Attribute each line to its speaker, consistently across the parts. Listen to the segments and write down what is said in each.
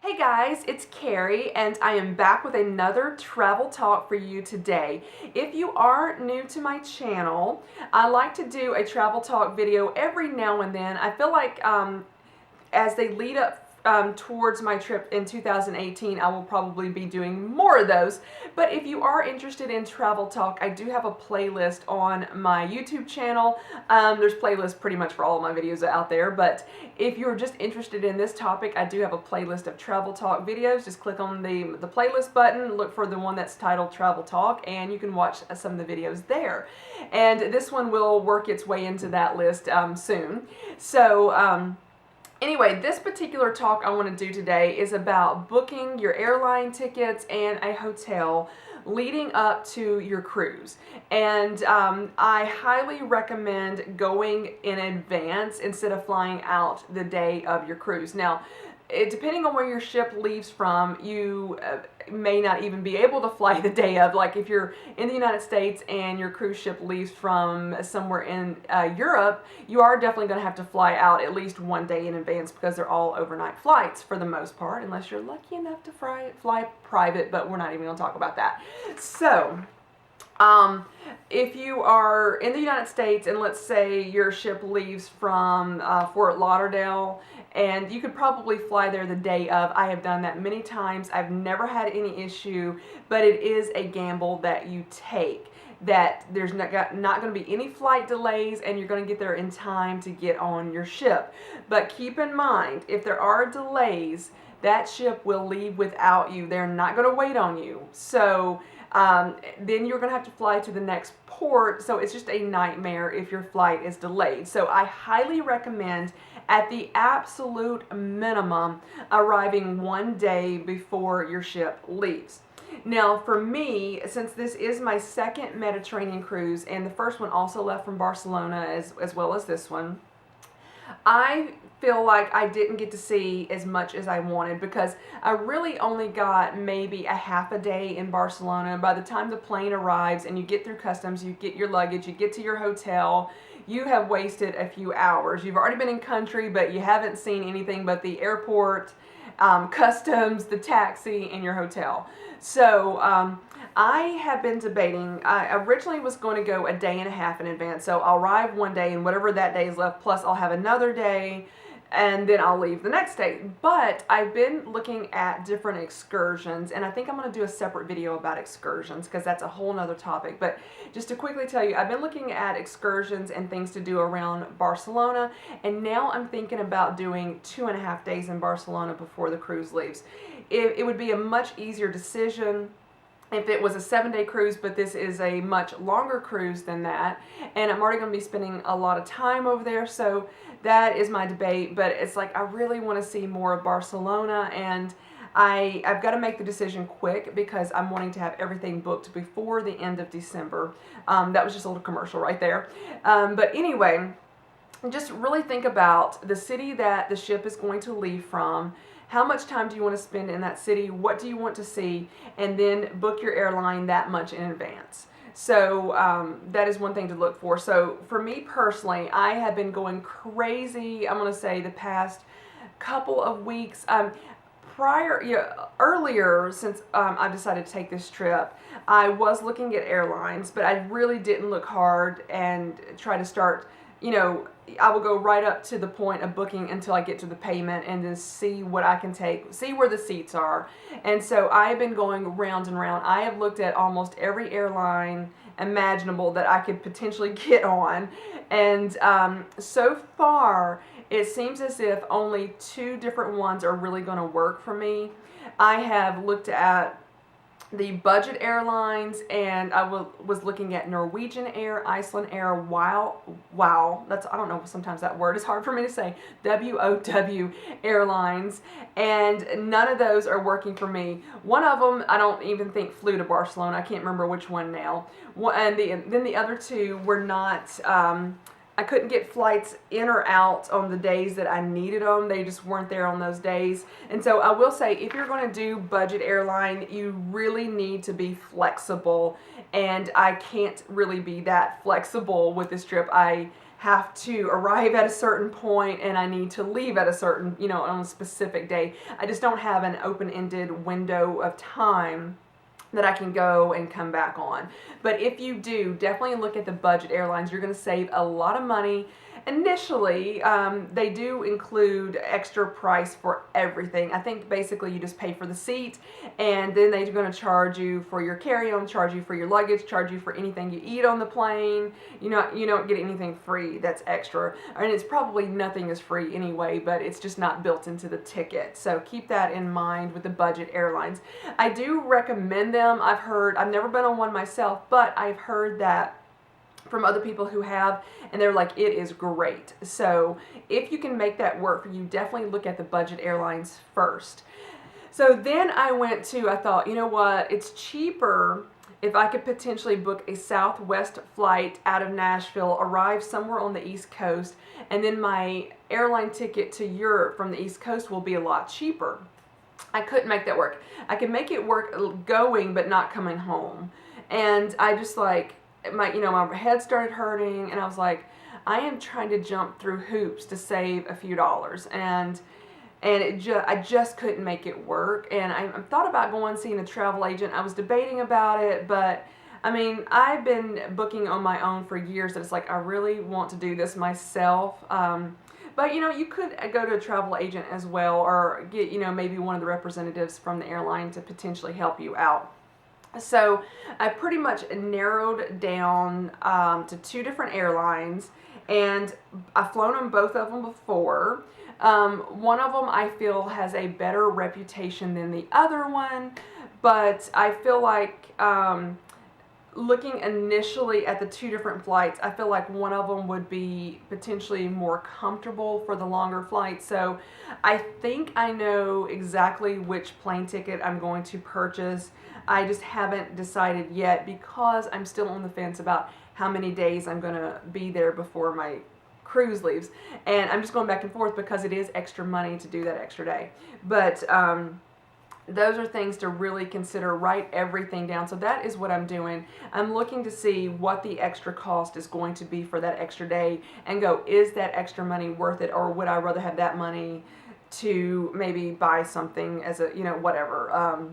Speaker 1: Hey guys, it's Carrie and I am back with another travel talk for you today. If you are new to my channel, I like to do a travel talk video every now and then. I feel like as they lead up towards my trip in 2018, I will probably be doing more of those. But if you are interested in travel talk, I do have a playlist on my YouTube channel. There's playlists pretty much for all of my videos out there, but if you're just interested in this topic, I do have a playlist of travel talk videos. Just click on the playlist button, look for the one that's titled Travel Talk, and you can watch some of the videos there. And this one will work its way into that list soon. So, anyway, this particular talk I want to do today is about booking your airline tickets and a hotel leading up to your cruise. And I highly recommend going in advance instead of flying out the day of your cruise. Now, depending on where your ship leaves from, you may not even be able to fly the day of. Like if you're in the United States and your cruise ship leaves from somewhere in Europe, you are definitely going to have to fly out at least one day in advance because they're all overnight flights for the most part, unless you're lucky enough to fly private, but we're not even going to talk about that. So, if you are in the United States and let's say your ship leaves from Fort Lauderdale, and you could probably fly there the day of. I have done that many times. I've never had any issue, but it is a gamble that you take, that there's not going to be any flight delays and you're going to get there in time to get on your ship. But keep in mind, if there are delays, that ship will leave without you. They're not going to wait on you. So then you're going to have to fly to the next port, so it's just a nightmare if your flight is delayed. So I highly recommend, at the absolute minimum, arriving one day before your ship leaves. Now for me, since this is my second Mediterranean cruise, and the first one also left from Barcelona as well as this one, I feel like I didn't get to see as much as I wanted because I really only got maybe a half a day in Barcelona. By the time the plane arrives and you get through customs, you get your luggage, you get to your hotel, you have wasted a few hours. You've already been in country, but you haven't seen anything but the airport, customs, the taxi, and your hotel. So I have been debating. I originally was going to go a day and a half in advance, so I'll arrive one day and whatever that day is left, plus I'll have another day, and then I'll leave the next day. But I've been looking at different excursions, and I think I'm going to do a separate video about excursions because that's a whole nother topic. But just to quickly tell you, I've been looking at excursions and things to do around Barcelona, and now I'm thinking about doing 2.5 days in Barcelona before the cruise leaves. It would be a much easier decision if it was a 7-day cruise, but this is a much longer cruise than that, and I'm already going to be spending a lot of time over there, so that is my debate. But it's like I really want to see more of Barcelona, and I've got to make the decision quick because I'm wanting to have everything booked before the end of December. That was just a little commercial right there. But anyway, just really think about the city that the ship is going to leave from. How much time do you want to spend in that city? What do you want to see? And then book your airline that much in advance. So that is one thing to look for. So for me personally, I have been going crazy, I'm going to say the past couple of weeks. Earlier, since I decided to take this trip, I was looking at airlines, but I really didn't look hard and try to start, I will go right up to the point of booking until I get to the payment and then see what I can take, see where the seats are. And so I've been going round and round. I have looked at almost every airline imaginable that I could potentially get on. And so far, it seems as if only 2 different ones are really going to work for me. I have looked at the budget airlines, and I was looking at Norwegian Air, Iceland Air, wow, that's, I don't know, sometimes that word is hard for me to say, WOW Airlines, and none of those are working for me. One of them, I don't even think flew to Barcelona. I can't remember which one now. And then the other 2 were not, I couldn't get flights in or out on the days that I needed them. They just weren't there on those days. And so I will say, if you're going to do budget airline, you really need to be flexible. And I can't really be that flexible with this trip. I have to arrive at a certain point and I need to leave at a certain, on a specific day. I just don't have an open-ended window of time that I can go and come back on. But if you do, definitely look at the budget airlines. You're going to save a lot of money. Initially, they do include extra price for everything. I think basically you just pay for the seat, and then they're going to charge you for your carry-on, charge you for your luggage, charge you for anything you eat on the plane. You don't get anything free that's extra. And it's probably nothing is free anyway, but it's just not built into the ticket. So keep that in mind with the budget airlines. I do recommend them. I've never been on one myself, but I've heard that from other people who have, and they're like, it is great. So if you can make that work for you, definitely look at the budget airlines first. So then I thought, you know what, it's cheaper if I could potentially book a Southwest flight out of Nashville, arrive somewhere on the East Coast, and then my airline ticket to Europe from the East Coast will be a lot cheaper. I couldn't make that work. I could make it work going, but not coming home. And I just my head started hurting, and I was like, I am trying to jump through hoops to save a few dollars, and I just couldn't make it work. And I thought about going and seeing a travel agent. I was debating about it, but I mean, I've been booking on my own for years. That it's like I really want to do this myself. But you could go to a travel agent as well, or get maybe one of the representatives from the airline to potentially help you out. So I pretty much narrowed down to 2 different airlines, and I've flown on both of them before. One of them I feel has a better reputation than the other one, but I feel like looking initially at the 2 different flights, I feel like one of them would be potentially more comfortable for the longer flight. So I think I know exactly which plane ticket I'm going to purchase. I just haven't decided yet because I'm still on the fence about how many days I'm going to be there before my cruise leaves. And I'm just going back and forth because it is extra money to do that extra day. But those are things to really consider. Write everything down. So that is what I'm doing. I'm looking to see what the extra cost is going to be for that extra day and go, is that extra money worth it, or would I rather have that money to maybe buy something as a, whatever,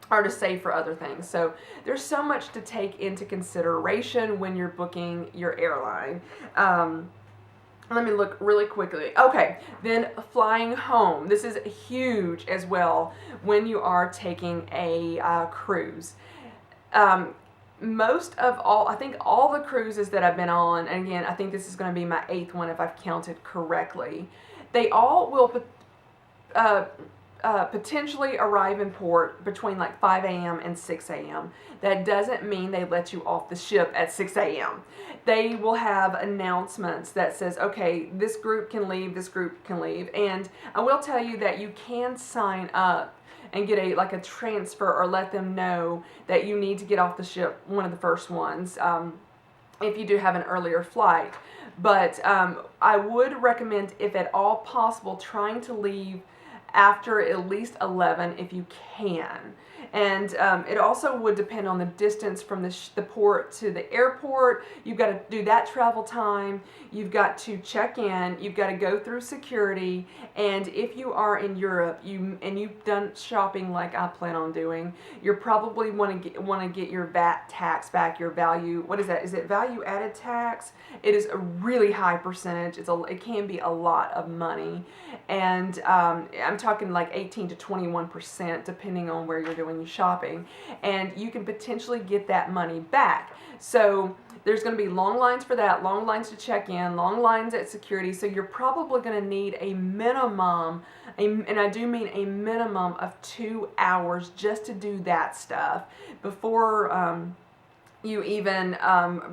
Speaker 1: or to save for other things. So there's so much to take into consideration when you're booking your airline. Let me look really quickly. Okay, then flying home. This is huge as well when you are taking a cruise. Most of all, I think all the cruises that I've been on, and again, I think this is going to be my 8th one if I've counted correctly, they all will potentially arrive in port between like 5 a.m. and 6 a.m. That doesn't mean they let you off the ship at 6 a.m. They will have announcements that says, okay, this group can leave, this group can leave. And I will tell you that you can sign up and get a transfer, or let them know that you need to get off the ship, one of the first ones, if you do have an earlier flight. But I would recommend, if at all possible, trying to leave after at least 11 if you can. And it also would depend on the distance from the port to the airport. You've got to do that travel time. You've got to check in. You've got to go through security. And if you are in Europe, you've done shopping like I plan on doing, you probably want to get your VAT tax back. Your value, what is that? Is it value added tax? It is a really high percentage. It can be a lot of money, and I'm talking like 18 to 21% depending on where you're doing your shopping, and you can potentially get that money back. So there's going to be long lines for that, long lines to check in, long lines at security. So you're probably going to need a minimum, and I do mean a minimum of 2 hours just to do that stuff before you even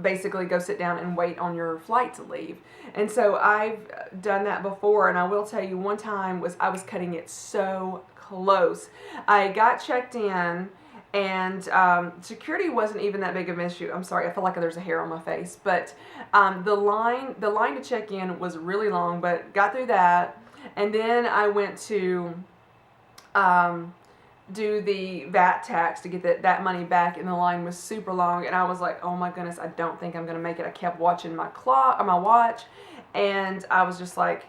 Speaker 1: basically go sit down and wait on your flight to leave. And so I've done that before, and I will tell you, one time I was cutting it so close. I got checked in, and security wasn't even that big of an issue. I'm sorry, I feel like there's a hair on my face, but the line to check in was really long, but got through that. And then I went to do the VAT tax to get that money back, and the line was super long, and I was like, oh my goodness, I don't think I'm gonna make it. I kept watching my clock or my watch, and I was just like,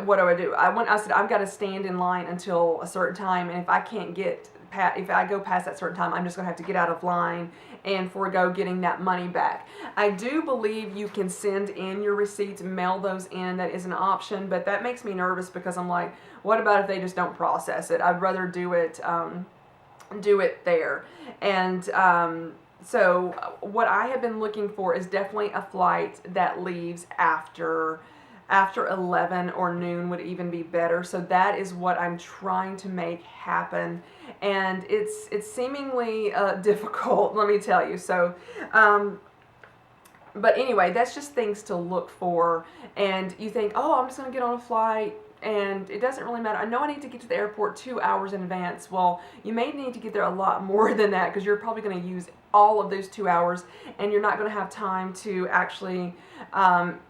Speaker 1: what do? I said, I've got to stand in line until a certain time, and if I can't get if I go past that certain time, I'm just going to have to get out of line and forego getting that money back. I do believe you can send in your receipts, mail those in. That is an option, but that makes me nervous because I'm like, what about if they just don't process it? I'd rather do it there. And so what I have been looking for is definitely a flight that leaves after 11 or noon would even be better. So that is what I'm trying to make happen, and it's seemingly difficult, let me tell you. So but anyway, that's just things to look for. And you think, oh, I'm just going to get on a flight, and it doesn't really matter. I know I need to get to the airport 2 hours in advance. Well, you may need to get there a lot more than that, because you're probably going to use all of those 2 hours, and you're not going to have time to actually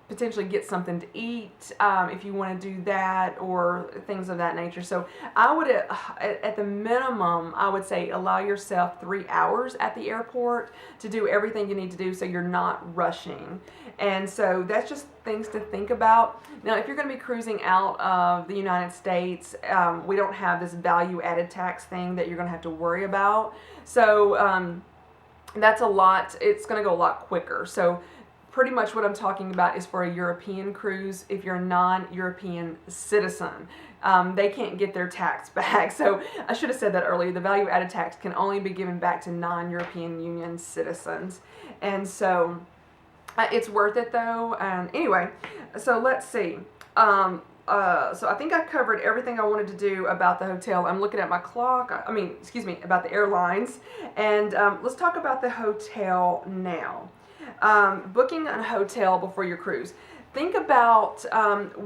Speaker 1: potentially get something to eat if you want to do that, or things of that nature. So I would, at the minimum, I would say allow yourself 3 hours at the airport to do everything you need to do, so you're not rushing. And so that's just things to think about. Now, if you're going to be cruising out of the United States, we don't have this value added tax thing that you're going to have to worry about. So that's a lot. It's going to go a lot quicker. So pretty much what I'm talking about is for a European cruise. If you're a non-European citizen, they can't get their tax back. So I should have said that earlier. The value added tax can only be given back to non-European Union citizens. And so it's worth it though. And anyway, so let's see. So I think I covered everything I wanted to do about the hotel. I'm looking at my clock. Excuse me, about the airlines. And let's talk about the hotel now. Booking a hotel before your cruise. Think about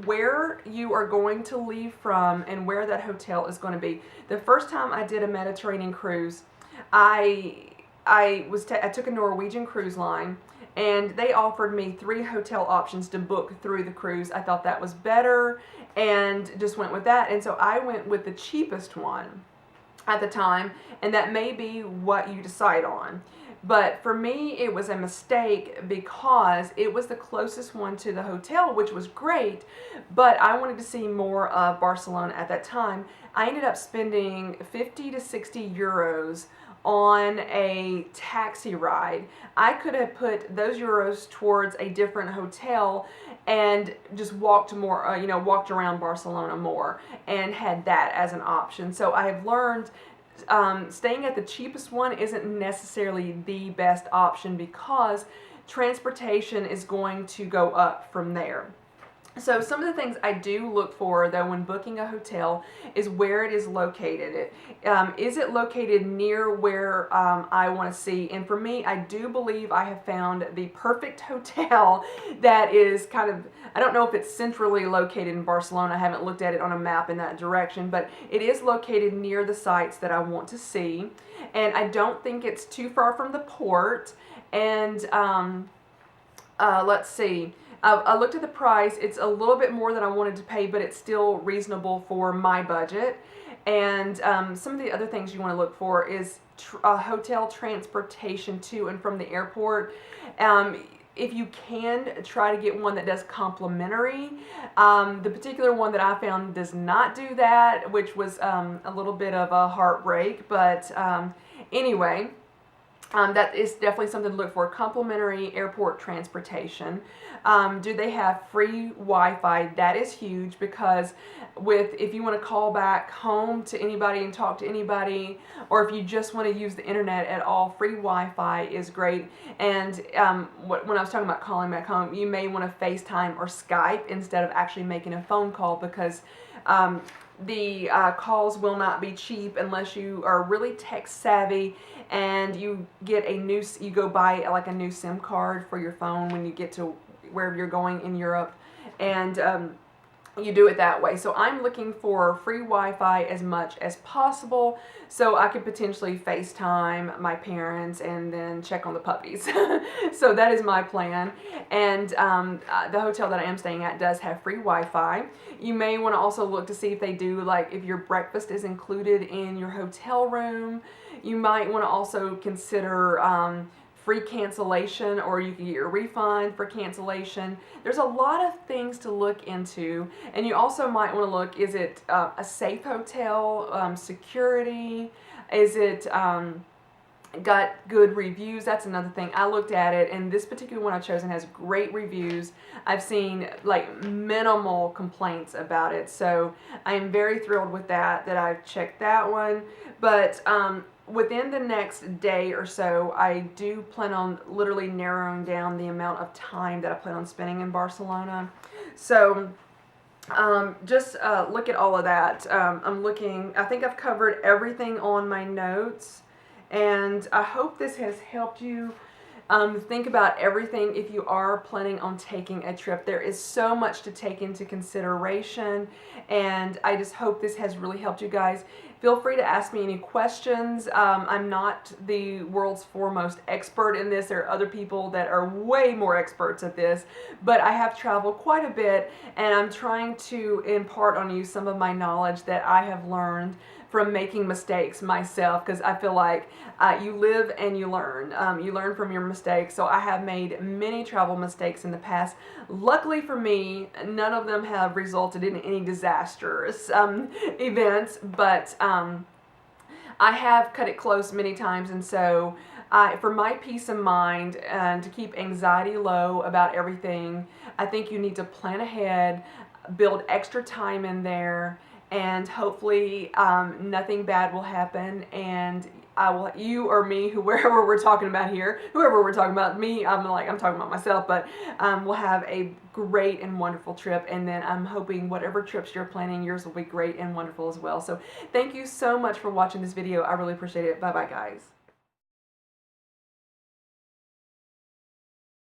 Speaker 1: where you are going to leave from and where that hotel is going to be. The first time I did a Mediterranean cruise, I took a Norwegian cruise line, and they offered me 3 hotel options to book through the cruise. I thought that was better and just went with that. And so I went with the cheapest one at the time, and that may be what you decide on. But for me, it was a mistake because it was the closest one to the hotel, which was great, but I wanted to see more of Barcelona at that time. I ended up spending 50 to 60 euros on a taxi ride. I could have put those euros towards a different hotel and just walked more, walked around Barcelona more and had that as an option. So I have learned staying at the cheapest one isn't necessarily the best option, because transportation is going to go up from there. So some of the things I do look for, though, when booking a hotel is where it is located. Is it located near where I want to see? And for me, I do believe I have found the perfect hotel that is kind of, I don't know if it's centrally located in Barcelona. I haven't looked at it on a map in that direction, but it is located near the sites that I want to see. And I don't think it's too far from the port. And let's see. I looked at the price. It's a little bit more than I wanted to pay, but it's still reasonable for my budget. And some of the other things you want to look for is hotel transportation to and from the airport. If you can, try to get one that does complimentary. The particular one that I found does not do that, which was a little bit of a heartbreak. But anyway, that is definitely something to look for. Complimentary airport transportation. Do they have free Wi-Fi? That is huge, because if you want to call back home to anybody and talk to anybody, or if you just want to use the internet at all, free Wi-Fi is great. And when I was talking about calling back home, you may want to FaceTime or Skype instead of actually making a phone call, because the calls will not be cheap unless you are really tech savvy and you go buy like a new SIM card for your phone when you get to wherever you're going in Europe. And you do it that way. So I'm looking for free Wi-Fi as much as possible so I could potentially FaceTime my parents and then check on the puppies. So that is my plan. And the hotel that I am staying at does have free Wi-Fi. You may want to also look to see if they do, like, if your breakfast is included in your hotel room. You might want to also consider free cancellation, or you can get your refund for cancellation. There's a lot of things to look into, and you also might want to look, is it a safe hotel, security, is it got good reviews? That's another thing. I looked at it, and this particular one I've chosen has great reviews. I've seen like minimal complaints about it, so I am very thrilled with that I've checked that one. But within the next day or so, I do plan on literally narrowing down the amount of time that I plan on spending in Barcelona. So just look at all of that. I'm looking, I think I've covered everything on my notes, and I hope this has helped you think about everything if you are planning on taking a trip. There is so much to take into consideration, and I just hope this has really helped you guys. Feel free to ask me any questions. I'm not the world's foremost expert in this. There are other people that are way more experts at this, but I have traveled quite a bit, and I'm trying to impart on you some of my knowledge that I have learned from making mistakes myself, because I feel like you live and you learn. You learn from your mistakes. So I have made many travel mistakes in the past. Luckily for me, none of them have resulted in any disastrous events, but I have cut it close many times, and so for my peace of mind and to keep anxiety low about everything, I think you need to plan ahead, build extra time in there, and hopefully nothing bad will happen, and you or me, whoever we're talking about here, whoever we're talking about, me, I'm talking about myself, but we'll have a great and wonderful trip, and then I'm hoping whatever trips you're planning, yours will be great and wonderful as well. So thank you so much for watching this video. I really appreciate it. Bye bye, guys.